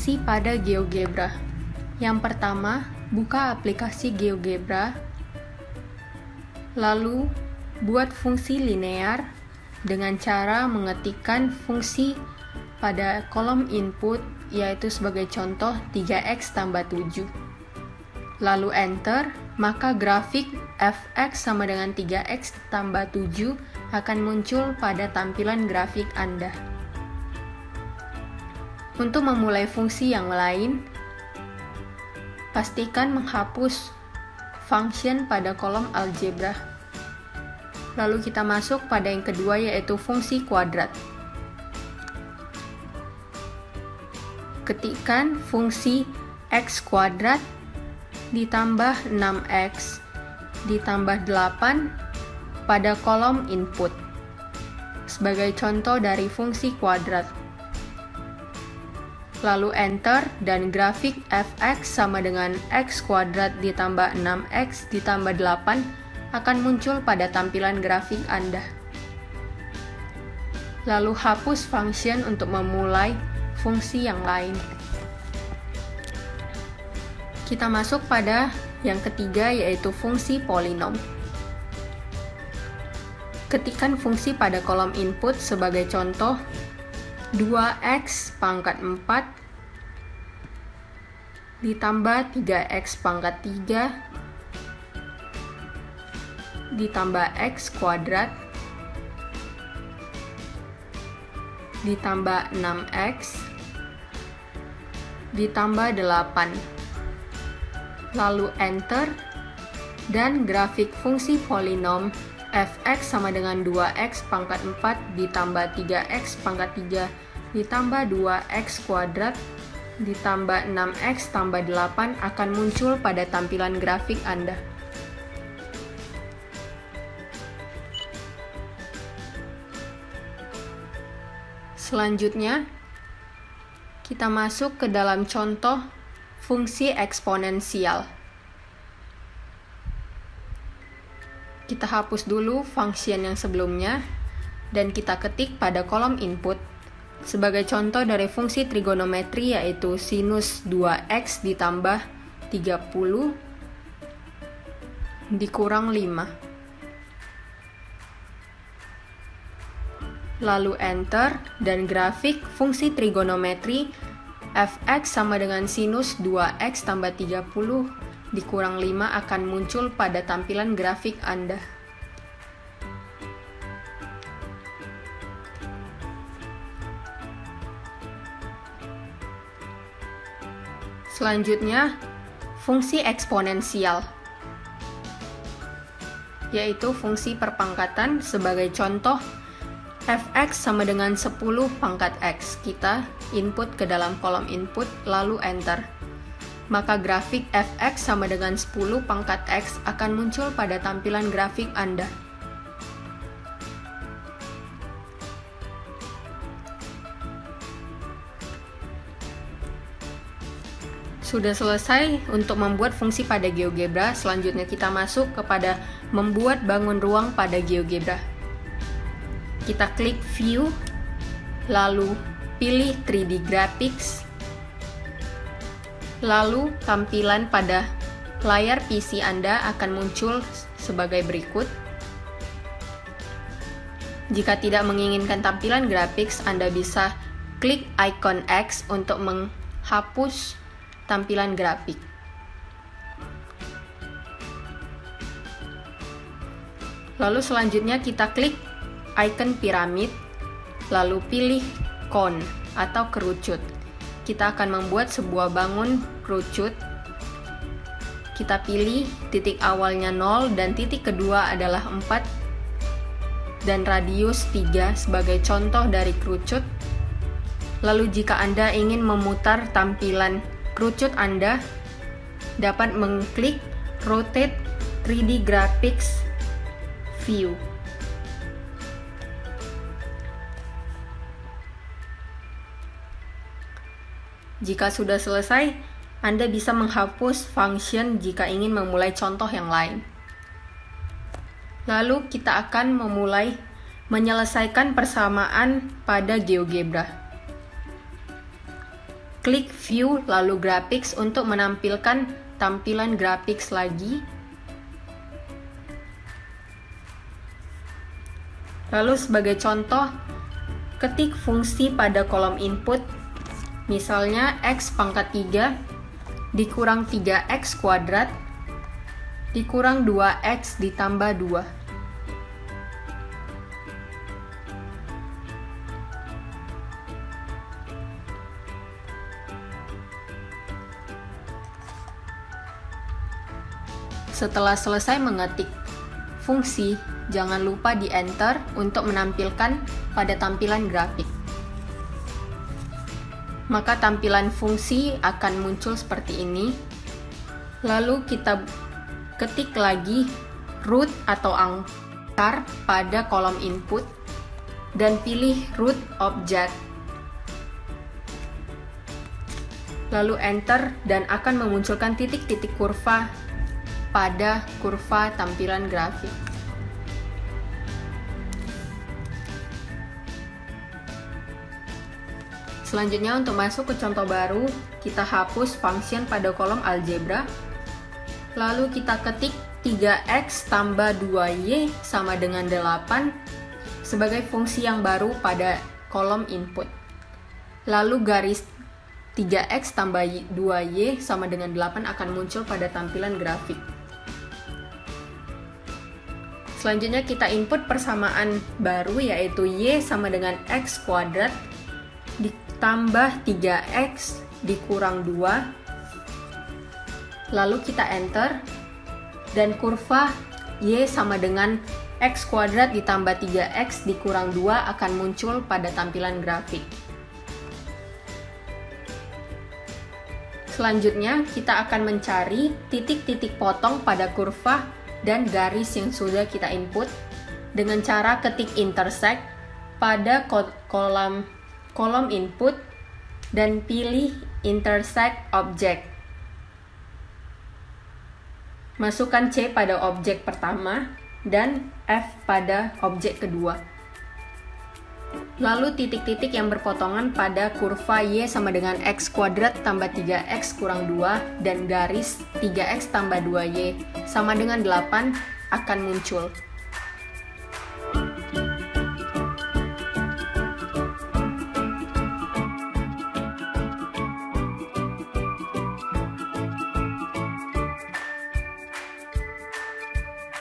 Fungsi pada GeoGebra. Yang pertama, buka aplikasi GeoGebra, lalu buat fungsi linear dengan cara mengetikkan fungsi pada kolom input, yaitu sebagai contoh 3x tambah 7. Lalu enter, maka grafik fx sama dengan 3x tambah 7 akan muncul pada tampilan grafik Anda. Untuk memulai fungsi yang lain, pastikan menghapus function pada kolom algebra. Lalu kita masuk pada yang kedua, yaitu fungsi kuadrat. Ketikkan fungsi x kuadrat ditambah 6x ditambah 8 pada kolom input sebagai contoh dari fungsi kuadrat. Lalu enter, dan grafik fx sama dengan x kuadrat ditambah 6x ditambah 8 akan muncul pada tampilan grafik Anda. Lalu hapus function untuk memulai fungsi yang lain. Kita masuk pada yang ketiga, yaitu fungsi polinom. Ketikkan fungsi pada kolom input sebagai contoh 2x pangkat 4 ditambah 3x pangkat 3 ditambah x kuadrat ditambah 6x ditambah 8. Lalu enter, dan grafik fungsi polinom fx sama dengan 2x pangkat 4 ditambah 3x pangkat 3 ditambah 2x kuadrat ditambah 6x tambah 8 akan muncul pada tampilan grafik Anda. Selanjutnya, kita masuk ke dalam contoh fungsi eksponensial. Kita hapus dulu function yang sebelumnya dan kita ketik pada kolom input sebagai contoh dari fungsi trigonometri, yaitu sinus 2x ditambah 30 dikurang 5. Lalu enter, dan grafik fungsi trigonometri fx sama dengan sinus 2x tambah 30 dikurang 5 akan muncul pada tampilan grafik Anda. Selanjutnya, fungsi eksponensial, yaitu fungsi perpangkatan sebagai contoh fx sama dengan 10 pangkat x. Kita input ke dalam kolom input, lalu enter. Maka grafik fx sama dengan 10 pangkat x akan muncul pada tampilan grafik Anda. Sudah selesai untuk membuat fungsi pada GeoGebra. Selanjutnya kita masuk kepada membuat bangun ruang pada GeoGebra. Kita klik View, lalu pilih 3D Graphics, lalu tampilan pada layar PC Anda akan muncul sebagai berikut. Jika tidak menginginkan tampilan grafis, Anda bisa klik icon X untuk menghapus tampilan grafik. Lalu selanjutnya kita klik icon piramid, lalu pilih cone atau kerucut. Kita akan membuat sebuah bangun kerucut. Kita pilih titik awalnya 0 dan titik kedua adalah 4 dan radius 3 sebagai contoh dari kerucut. Lalu jika Anda ingin memutar tampilan kerucut Anda, dapat mengklik Rotate 3D Graphics View. Jika sudah selesai, Anda bisa menghapus function jika ingin memulai contoh yang lain. Lalu kita akan memulai menyelesaikan persamaan pada GeoGebra. klik View lalu Graphics untuk menampilkan tampilan grafik lagi. Lalu sebagai contoh, ketik fungsi pada kolom input, misalnya X pangkat 3 dikurang 3X kuadrat dikurang 2X ditambah 2. Setelah selesai mengetik fungsi, jangan lupa di enter untuk menampilkan pada tampilan grafik. Maka tampilan fungsi akan muncul seperti ini. Lalu kita ketik lagi root atau angkar pada kolom input dan pilih root object. Lalu enter dan akan memunculkan titik-titik kurva pada kurva tampilan grafik. Selanjutnya untuk masuk ke contoh baru, kita hapus function pada kolom algebra. Lalu kita ketik 3x tambah 2y sama dengan 8 sebagai fungsi yang baru pada kolom input. Lalu garis 3x tambah 2y sama dengan 8 akan muncul pada tampilan grafik. Selanjutnya kita input persamaan baru yaitu y sama dengan x kuadrat ditambah 3x dikurang 2. Lalu kita enter dan kurva y sama dengan x kuadrat ditambah 3x dikurang 2 akan muncul pada tampilan grafik. Selanjutnya kita akan mencari titik-titik potong pada kurva dan garis yang sudah kita input dengan cara ketik intersect pada kolom input dan pilih intersect object. Masukkan C pada objek pertama dan F pada objek kedua. Lalu titik-titik yang berpotongan pada kurva Y sama dengan X kuadrat tambah 3X kurang 2 dan garis 3X tambah 2Y sama dengan 8 akan muncul.